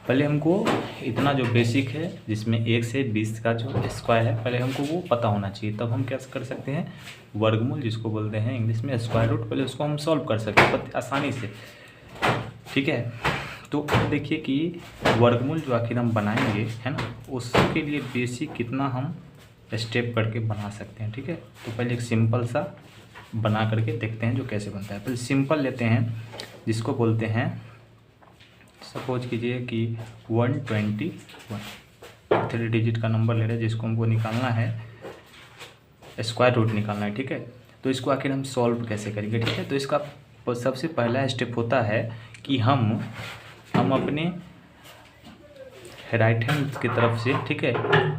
पहले हमको इतना जो बेसिक है जिसमें 1 से 20 का जो स्क्वायर है पहले हमको वो पता होना चाहिए, तब हम क्या कर सकते हैं, वर्गमूल जिसको बोलते हैं इंग्लिश में स्क्वायर रूट, पहले उसको हम सॉल्व कर सकते हैं आसानी से। ठीक है, तो देखिए कि वर्गमूल जो आखिर हम बनाएंगे है ना, उसके लिए बेसिक कितना हम स्टेप करके बना सकते हैं। ठीक है, तो पहले एक सिंपल सा बना करके देखते हैं जो कैसे बनता है। पहले सिंपल लेते हैं जिसको बोलते हैं, सपोज कीजिए कि 121 3 डिजिट का नंबर ले रहे हैं जिसको हमको निकालना है, स्क्वायर रूट निकालना है। ठीक है, तो इसको आखिर हम सॉल्व कैसे करेंगे। ठीक है, तो इसका सबसे पहला स्टेप होता है कि हम अपने राइट हैंड की तरफ से, ठीक है,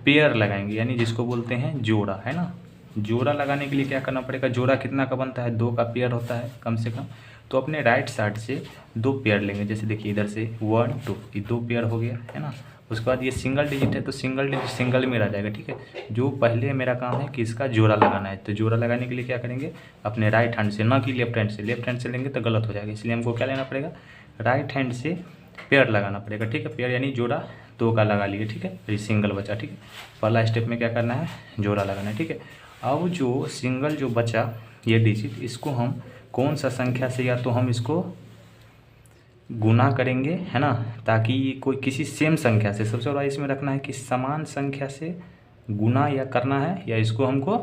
पेयर लगाएंगे, यानी जिसको बोलते हैं जोड़ा, है ना। जोड़ा लगाने के लिए क्या करना पड़ेगा, जोड़ा कितना का बनता है, 2 का पेयर होता है कम से कम। तो अपने राइट साइड से 2 पेयर लेंगे, जैसे देखिए इधर से 1 2, ये 2 पेयर हो गया, है ना। उसके बाद ये सिंगल डिजिट है तो सिंगल डिजिट सिंगल में रह जाएगा। ठीक है, जो पहले मेरा काम है कि इसका जोड़ा लगाना है, तो जोड़ा लगाने के लिए क्या करेंगे, अपने राइट हैंड से, ना कि लेफ्ट हैंड से, लेफ्ट हैंड से लेंगे तो गलत हो जाएगा, इसलिए हमको क्या लेना पड़ेगा, राइट हैंड से पेयर लगाना पड़ेगा। ठीक है, पेयर यानी जोड़ा 2 का लगा लिए। ठीक है, ये सिंगल बचा। ठीक है, पहला स्टेप में क्या करना है, जोड़ा लगाना है। ठीक है, अब जो सिंगल जो बचा ये डिजिट, इसको हम कौन सा संख्या से, या तो हम इसको गुना करेंगे, है ना, ताकि कोई किसी सेम संख्या से, सबसे बड़ा इसमें रखना है कि समान संख्या से गुना या करना है, या इसको हमको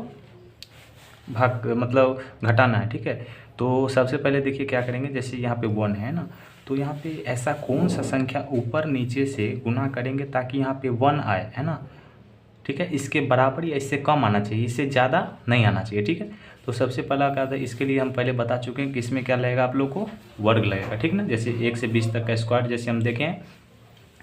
भाग मतलब घटाना है। ठीक है, तो सबसे पहले देखिए क्या करेंगे, जैसे यहाँ पे 1 है ना, तो यहाँ पे ऐसा कौन सा संख्या ऊपर नीचे से गुना करेंगे ताकि यहाँ पे 1 आए, है ना। ठीक है, इसके बराबर या इससे कम आना चाहिए, इससे ज़्यादा नहीं आना चाहिए। ठीक है, तो सबसे पहला क्या था, इसके लिए हम पहले बता चुके हैं कि इसमें क्या लगेगा, आप लोग को वर्ग लगेगा। ठीक ना, जैसे 1 से 20 तक का स्क्वायर जैसे हम देखें,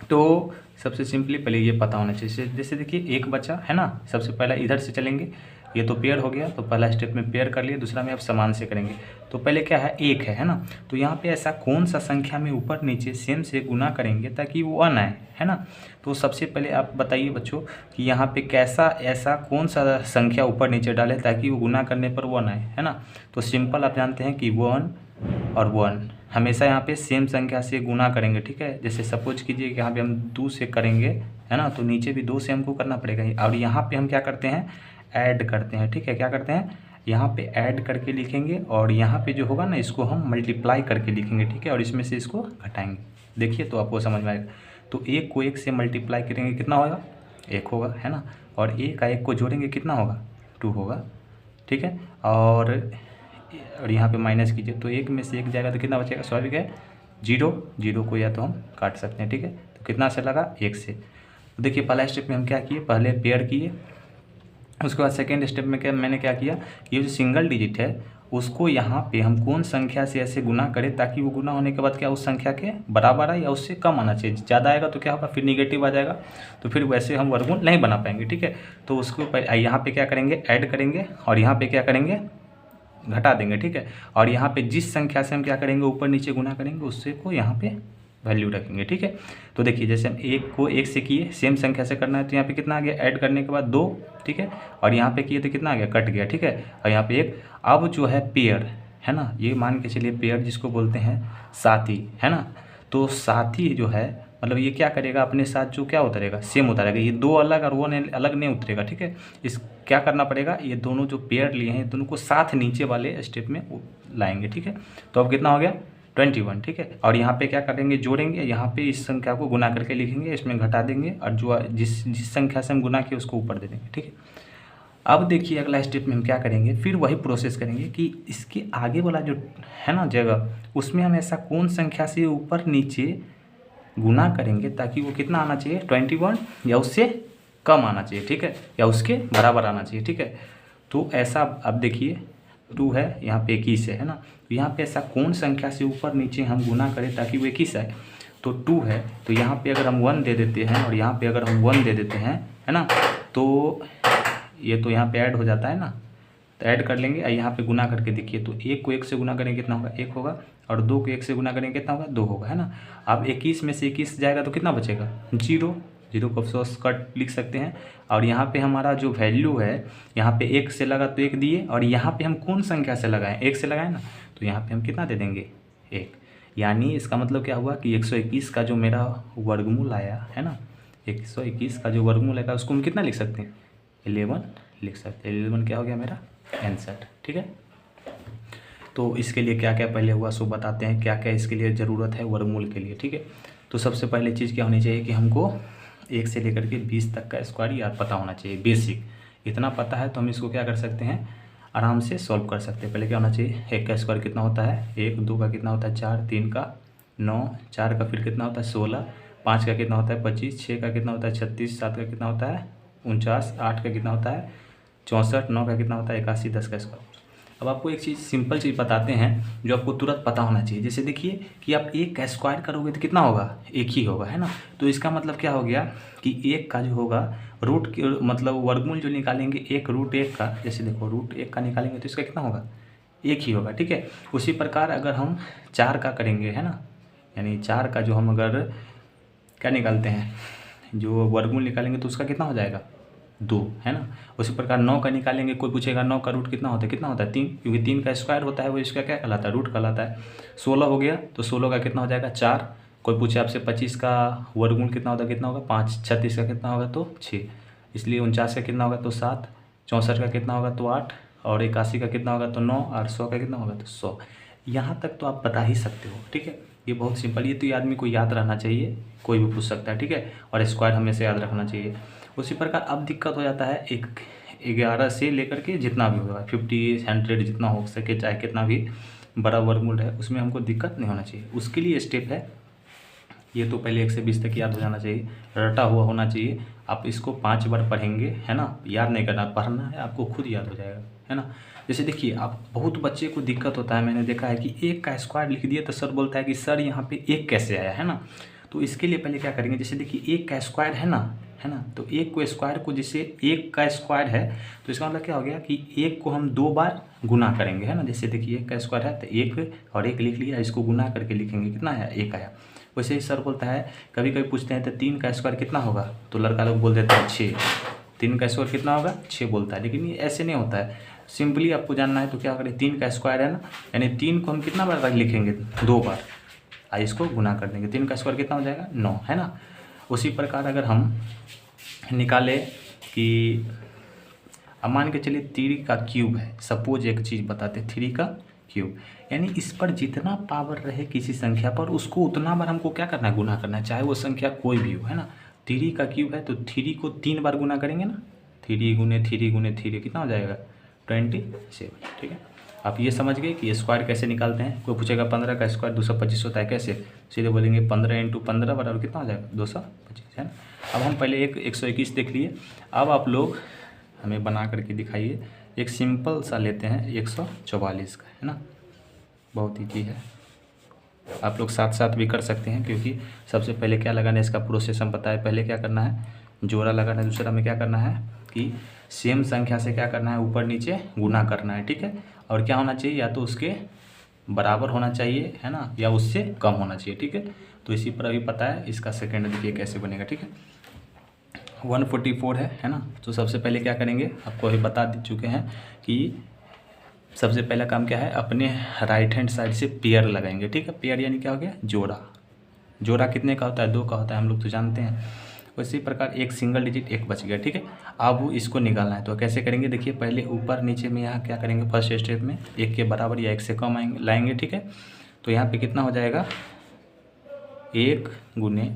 तो सबसे सिंपली पहले ये पता होना चाहिए। जैसे देखिए 1 बचा है ना, सबसे पहला इधर से चलेंगे, ये तो पेयर हो गया, तो पहला स्टेप में पेयर कर लिए, दूसरा में आप समान से करेंगे। तो पहले क्या है, 1 है ना, तो यहाँ पे ऐसा कौन सा संख्या में ऊपर नीचे सेम से गुना करेंगे ताकि वो 1 आए, है ना। तो सबसे पहले आप बताइए बच्चों कि यहाँ पे कैसा ऐसा कौन सा संख्या ऊपर नीचे डालें ताकि वो गुना करने पर 1 आए, है ना। तो सिंपल आप जानते हैं कि 1 और 1 हमेशा यहाँ पे सेम संख्या से गुना करेंगे। ठीक है, जैसे सपोज कीजिए कि यहाँ पे हम 2 से करेंगे, है ना, तो नीचे भी 2 से हमको करना पड़ेगा, और यहाँ पे हम क्या करते हैं, ऐड करते हैं। ठीक है, क्या करते हैं, यहाँ पे ऐड करके लिखेंगे, और यहाँ पे जो होगा ना इसको हम मल्टीप्लाई करके लिखेंगे। ठीक है, और इसमें से इसको घटाएंगे। देखिए तो आपको समझ में आएगा। तो 1 को 1 से मल्टीप्लाई करेंगे कितना होगा, 1 होगा, है ना, और 1 का 1 को जोड़ेंगे कितना होगा, 2 होगा। ठीक है, और यहाँ पे माइनस कीजिए, तो 1 में से 1 जाएगा तो कितना बचेगा, स्वाभाविक है 0, 0 को या तो हम काट सकते हैं। ठीक है, तो कितना से लगा, 1 से। तो देखिए पहला स्टेप में हम क्या किए, पहले पेयर किए, उसके बाद सेकेंड स्टेप में क्या मैंने क्या किया, ये जो सिंगल डिजिट है उसको यहाँ पे हम कौन संख्या से ऐसे गुना करें ताकि वो गुना होने के बाद क्या उस संख्या के बराबर आए या उससे कम आना चाहिए। ज़्यादा आएगा तो क्या होगा, फिर निगेटिव आ जाएगा, तो फिर वैसे हम वर्गमूल नहीं बना पाएंगे। ठीक है, तो उसको यहाँ पे क्या करेंगे, ऐड करेंगे, और यहाँ पे क्या करेंगे, घटा देंगे। ठीक है, और यहाँ पे जिस संख्या से हम क्या करेंगे, ऊपर नीचे गुना करेंगे, उससे को यहाँ पे वैल्यू रखेंगे। ठीक है, तो देखिए जैसे हम 1 को 1 से किए, सेम संख्या से करना है, तो यहाँ पे कितना आ गया, ऐड करने के बाद 2। ठीक है, और यहाँ पे किए तो कितना आ गया, कट गया। ठीक है, और यहाँ पे 1। अब जो है पेयर, है ना, ये मान के चलिए पेयर जिसको बोलते हैं साथी, है ना, तो साथी जो है मतलब ये क्या करेगा, अपने साथ जो क्या उतरेगा, सेम उतारेगा, ये 2 अलग और 1 अलग नहीं उतरेगा। ठीक है, इस क्या करना पड़ेगा, ये दोनों जो पेयर लिए हैं दोनों को साथ नीचे वाले स्टेप में लाएंगे। ठीक है, तो अब कितना हो गया, 21। ठीक है, और यहाँ पे क्या करेंगे, जोड़ेंगे, यहाँ पे इस संख्या को गुना करके लिखेंगे, इसमें घटा देंगे, और जो जिस संख्या से हम गुना किए उसको ऊपर दे देंगे। ठीक है, अब देखिए अगला स्टेप में हम क्या करेंगे, फिर वही प्रोसेस करेंगे कि इसके आगे वाला जो है ना जगह, उसमें हम ऐसा कौन संख्या से ऊपर नीचे गुना करेंगे ताकि वो कितना आना चाहिए, 21 या उससे कम आना चाहिए। ठीक है, या उसके बराबर आना चाहिए। ठीक है, तो ऐसा अब देखिए 2 है, यहाँ पे 21 है ना, तो यहाँ पे ऐसा कौन संख्या से ऊपर नीचे हम गुना करें ताकि वो 21 आए, तो 2 है, तो यहाँ पे अगर हम 1 दे देते हैं और यहाँ पे अगर हम 1 दे देते हैं, है ना, तो ये तो यहाँ पे ऐड हो जाता है ना, तो ऐड कर लेंगे, और यहाँ पे गुना करके देखिए, तो 1 को 1 से गुना करेंगे कितना होगा, 1 होगा, और 2 को 1 से गुना करेंगे कितना होगा, 2 होगा, है ना। अब 21 में से 21 जाएगा तो कितना बचेगा, 0, 0 को अफसोस कट लिख सकते हैं। और यहाँ पे हमारा जो वैल्यू है, यहाँ पे 1 से लगा तो 1 दिए, और यहाँ पे हम कौन संख्या से लगाएं, 1 से लगाएं ना, तो यहाँ पे हम कितना दे देंगे, 1। यानी इसका मतलब क्या हुआ कि 121 का जो मेरा वर्गमूल आया है ना, 121 का जो वर्गमूल आएगा उसको हम कितना लिख सकते हैं, 11 लिख सकते हैं। 11 क्या हो गया मेरा आंसर, ठीक है। तो इसके लिए क्या क्या पहले हुआ सो बताते हैं, क्या क्या इसके लिए ज़रूरत है वर्गमूल के लिए, ठीक है। तो सबसे पहले चीज़ क्या होनी चाहिए कि हमको 1 से लेकर के 20 तक का स्क्वायर याद पता होना चाहिए, बेसिक इतना पता है तो हम इसको क्या कर सकते हैं, आराम से सॉल्व कर सकते हैं। पहले क्या होना चाहिए, 1 का स्क्वायर कितना होता है 1, 2 का कितना होता है 4, 3 का 9, 4 का फिर कितना होता है 16, 5 का कितना होता है 25, 6 का कितना होता है 36, 7 का कितना होता है 49, 8 का कितना होता है 64, 9 का कितना होता है 81, 10 का स्क्वायर। अब आपको एक चीज़ सिंपल चीज़ बताते हैं जो आपको तुरंत पता होना चाहिए। जैसे देखिए कि आप 1 का स्क्वायर करोगे तो कितना होगा, 1 ही होगा, है ना। तो इसका मतलब क्या हो गया कि 1 का जो होगा रूट मतलब वर्गमूल जो निकालेंगे 1 √1 का, जैसे देखो √1 का निकालेंगे तो इसका कितना होगा 1 ही होगा, ठीक है। उसी प्रकार अगर हम 4 का करेंगे, है ना, यानी 4 का जो हम अगर क्या निकालते हैं, जो वर्गमूल निकालेंगे तो उसका कितना हो जाएगा 2, है ना। उसी प्रकार 9 का निकालेंगे, कोई पूछेगा 9 का रूट कितना होता है 3, क्योंकि 3 का स्क्वायर होता है वो इसका क्या कहलाता है रूट कहलाता है। 16 हो गया तो 16 का कितना हो जाएगा 4, कोई पूछे आपसे 25 का वर्गमूल कितना होगा 5, 36 का कितना होगा तो 6, इसलिए 49 का कितना होगा तो 7, 64 का कितना होगा तो 8, और 81 का कितना होगा तो 9, और 100 का कितना होगा तो 100। यहाँ तक तो आप बता ही सकते हो, ठीक है। ये बहुत सिंपल, ये तो ये आदमी को याद रहना चाहिए, कोई भी पूछ सकता है, ठीक है। और स्क्वायर हमेशा याद रखना चाहिए। उसी प्रकार अब दिक्कत हो जाता है 11 से लेकर के जितना भी होगा 50, 100 जितना हो सके, चाहे कितना भी बड़ा वर्गमूल है उसमें हमको दिक्कत नहीं होना चाहिए। उसके लिए स्टेप है, ये तो पहले 1 से 20 तक याद हो जाना चाहिए, रटा हुआ होना चाहिए। आप इसको 5 बार पढ़ेंगे, है ना, याद नहीं करना, पढ़ना है, आपको खुद याद हो जाएगा, है ना। जैसे देखिए आप बहुत बच्चे को दिक्कत होता है, मैंने देखा है कि 1 का स्क्वायर लिख दिया तो सर बोलता है कि सर यहाँ पे 1 कैसे आया, है ना। तो इसके लिए पहले क्या करेंगे, जैसे देखिए 1 का स्क्वायर है ना, तो 1 को स्क्वायर को, जैसे 1 का स्क्वायर है तो इसका मतलब क्या हो गया कि 1 को हम 2 बार गुना करेंगे, है ना। जैसे देखिए 1 का स्क्वायर है तो 1 और 1 लिख लिया, इसको गुना करके लिखेंगे, कितना आया 1 आया। वैसे ही सर बोलता है, कभी कभी पूछते हैं तो 3 का स्क्वायर कितना होगा, तो लड़का लोग बोल देते हैं 6, 3 का स्क्वायर कितना होगा 6 बोलता है, लेकिन ये ऐसे नहीं होता है। सिंपली आपको जानना है तो क्या करें, 3 का स्क्वायर है ना, यानी 3 को हम कितना बार लिखेंगे 2 बार, इसको गुना कर देंगे, 3 का स्क्वायर कितना हो जाएगा 9, है ना। उसी प्रकार अगर हम निकाले कि अब मान के चलिए 3 का क्यूब है, सपोज एक चीज़ बताते 3 का क्यूब, यानी इस पर जितना पावर रहे किसी संख्या पर उसको उतना बार हमको क्या करना है, गुना करना है, चाहे वो संख्या कोई भी हो, है ना। 3 का क्यूब है तो 3 को 3 बार गुना करेंगे ना, 3 गुने 3 गुने 3 कितना हो जाएगा 27, ठीक है। आप ये समझ गए कि स्क्वायर कैसे निकालते हैं। कोई पूछेगा 15 का स्क्वायर 225 होता है, कैसे, सीधे बोलेंगे 15 × 15 बराबर कितना हो जाएगा 225, है ना। अब हम पहले 121 देख लिए, अब आप लोग हमें बना करके दिखाइए, एक सिंपल सा लेते हैं 144 का, है ना, बहुत ईजी है, आप लोग साथ साथ भी कर सकते हैं, क्योंकि सबसे पहले क्या लगाना है इसका प्रोसेस हम पता है। पहले क्या करना है, जोड़ा लगाना है, दूसरा में क्या करना है कि सेम संख्या से क्या करना है, ऊपर नीचे गुना करना है, ठीक है। और क्या होना चाहिए, या तो उसके बराबर होना चाहिए, है ना, या उससे कम होना चाहिए, ठीक है। तो इसी पर अभी पता है, इसका सेकेंड देखिए कैसे बनेगा, ठीक है। 144 है ना। तो सबसे पहले क्या करेंगे, आपको अभी बता चुके हैं कि सबसे पहला काम क्या है, अपने राइट हैंड साइड से पेयर लगाएंगे, ठीक है। पेयर यानी क्या हो गया, जोड़ा। जोड़ा कितने का होता है, 2 का होता है, हम लोग तो जानते हैं। उसी प्रकार एक सिंगल डिजिट 1 बच गया, ठीक है। अब इसको निकालना है तो कैसे करेंगे, देखिए पहले ऊपर नीचे में यहाँ क्या करेंगे, फर्स्ट स्टेप में 1 के बराबर या 1 से कम लाएंगे, ठीक है। तो यहाँ पे कितना हो जाएगा 1 गुने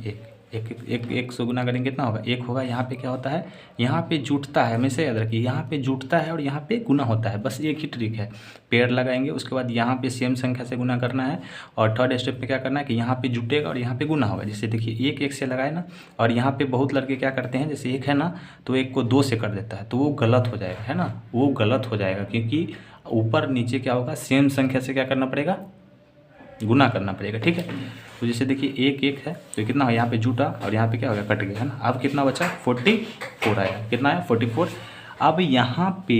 1 से गुना करेंगे कितना होगा 1 होगा। यहाँ पे क्या होता है, यहाँ पे जुटता है, हमेशा याद रखिए, यहाँ पे जुटता है और यहाँ पे गुना होता है, बस एक ही ट्रिक है। पेयर लगाएंगे, उसके बाद यहाँ पे सेम संख्या से गुना करना है, और थर्ड स्टेप पे क्या करना है कि यहाँ पे जुटेगा और यहाँ पे गुना होगा। जैसे देखिए 1 से लगाए ना, और यहाँ पे बहुत लड़के क्या करते हैं, जैसे 1 है ना तो 1 को 2 से कर देता है, तो वो गलत हो जाएगा, है ना, वो गलत हो जाएगा, क्योंकि ऊपर नीचे क्या होगा, सेम संख्या से क्या करना पड़ेगा, गुना करना पड़ेगा, ठीक है। तो जैसे देखिए 1 है तो कितना है, यहाँ पे जुटा और यहाँ पे क्या होगा, कट गया, है ना। अब कितना बचा 44 आया, कितना है 44। अब यहाँ पे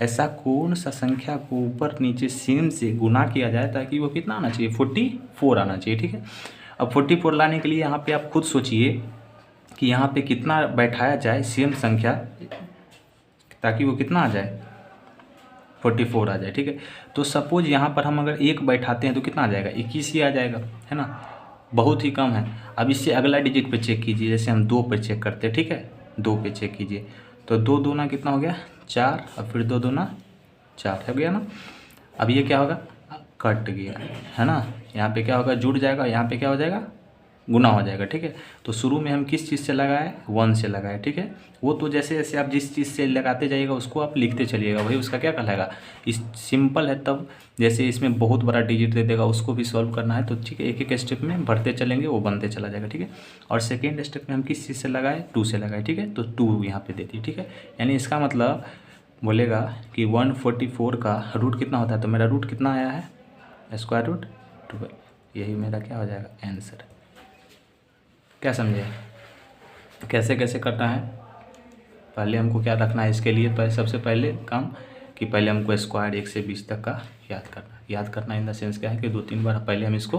ऐसा कौन सा संख्या को ऊपर नीचे सेम से गुना किया जाए ताकि वो कितना आना चाहिए, 44 आना चाहिए, ठीक है। अब 44 लाने के लिए यहाँ पे आप खुद सोचिए कि यहाँ पे कितना बैठाया जाए सेम संख्या ताकि वो कितना आ जाए, 44 आ जाए, ठीक है। तो सपोज यहाँ पर हम अगर 1 बैठाते हैं तो कितना आ जाएगा, 21 ही आ जाएगा, है ना, बहुत ही कम है। अब इससे अगला डिजिट पे चेक कीजिए, जैसे हम 2 पे चेक करते हैं, ठीक है, 2 पे चेक कीजिए, तो 2 दूना कितना हो गया 4, और फिर 2 दूना 4 हो गया ना। अब ये क्या होगा, कट गया, है ना, यहाँ पे क्या होगा, जुड़ जाएगा, यहाँ पे क्या हो जाएगा, गुना हो जाएगा, ठीक है। तो शुरू में हम किस चीज़ से लगाए, 1 से लगाए, ठीक है। वो तो जैसे जैसे आप जिस चीज़ से लगाते जाइएगा उसको आप लिखते चलिएगा, वही उसका क्या कहलाएगा, इस सिंपल है। तब जैसे इसमें बहुत बड़ा डिजिट दे देगा उसको भी सॉल्व करना है, तो ठीक है, एक एक स्टेप में बढ़ते चलेंगे, वो बनते चला जाएगा, ठीक है। और सेकेंड स्टेप में हम किस चीज़ से लगाए, 2 से लगाए, ठीक है, तो 2 यहाँ पे देती है, ठीक है। यानी इसका मतलब बोलेगा कि 144 का रूट कितना होता है, तो मेरा रूट कितना आया है, स्क्वायर रूट 12, यही मेरा क्या हो जाएगा आंसर। क्या समझे, कैसे कैसे करना है। पहले हमको क्या रखना है इसके लिए, पहले सबसे पहले काम कि पहले हमको स्क्वायर 1 से 20 तक का याद करना इन द सेंस क्या है कि 2-3 बार पहले हम इसको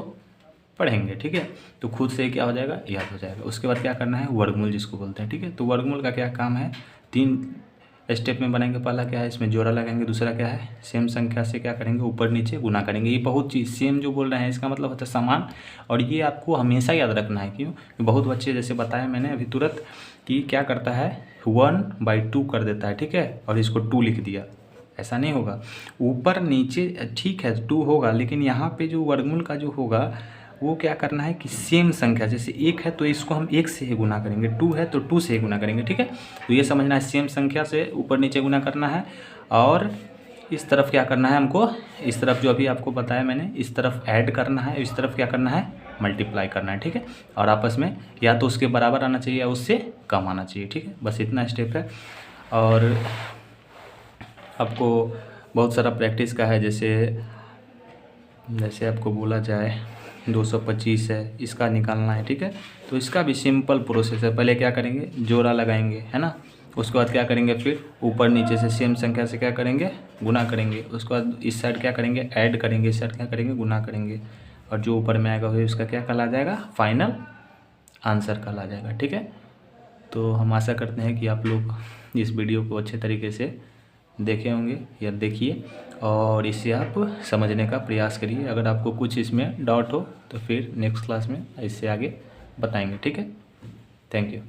पढ़ेंगे, ठीक है, तो खुद से क्या हो जाएगा, याद हो जाएगा। उसके बाद क्या करना है, वर्गमूल जिसको बोलते हैं, ठीक है। तो वर्गमूल का क्या काम है, 3 स्टेप में बनाएंगे। पहला क्या है, इसमें जोड़ा लगाएंगे, दूसरा क्या है, सेम संख्या से क्या करेंगे, ऊपर नीचे गुना करेंगे। ये बहुत चीज़ सेम जो बोल रहे हैं इसका मतलब होता है समान, और ये आपको हमेशा याद रखना है। क्यों, बहुत बच्चे जैसे बताया मैंने अभी तुरंत कि क्या करता है, 1/2 कर देता है, ठीक है, और इसको 2 लिख दिया, ऐसा नहीं होगा। ऊपर नीचे ठीक है 2 होगा, लेकिन यहाँ पे जो वर्गमूल का जो होगा वो क्या करना है कि सेम संख्या, जैसे 1 है तो इसको हम 1 से ही गुना करेंगे, 2 है तो 2 से ही गुना करेंगे, ठीक है। तो ये समझना है, सेम संख्या से ऊपर नीचे गुना करना है। और इस तरफ क्या करना है हमको, इस तरफ जो अभी आपको बताया मैंने, इस तरफ ऐड करना है, इस तरफ क्या करना है, मल्टीप्लाई करना है, ठीक है। और आपस में या तो उसके बराबर आना चाहिए या उससे कम आना चाहिए, ठीक है, बस इतना स्टेप है। और आपको बहुत सारा प्रैक्टिस का है, जैसे आपको बोला जाए 225 है, इसका निकालना है, ठीक है। तो इसका भी सिंपल प्रोसेस है, पहले क्या करेंगे, जोड़ा लगाएंगे, है ना, उसके बाद क्या करेंगे, फिर ऊपर नीचे से सेम संख्या से क्या करेंगे, गुना करेंगे। उसके बाद इस साइड क्या करेंगे, ऐड करेंगे, इस साइड क्या करेंगे, गुना करेंगे, और जो ऊपर में आएगा वही उसका क्या कहला जाएगा, फाइनल आंसर कहला जाएगा, ठीक है। तो हम आशा करते हैं कि आप लोग इस वीडियो को अच्छे तरीके से देखे होंगे या देखिए, और इसे आप समझने का प्रयास करिए। अगर आपको कुछ इसमें डाउट हो तो फिर नेक्स्ट क्लास में इससे आगे बताएंगे, ठीक है। Thank you.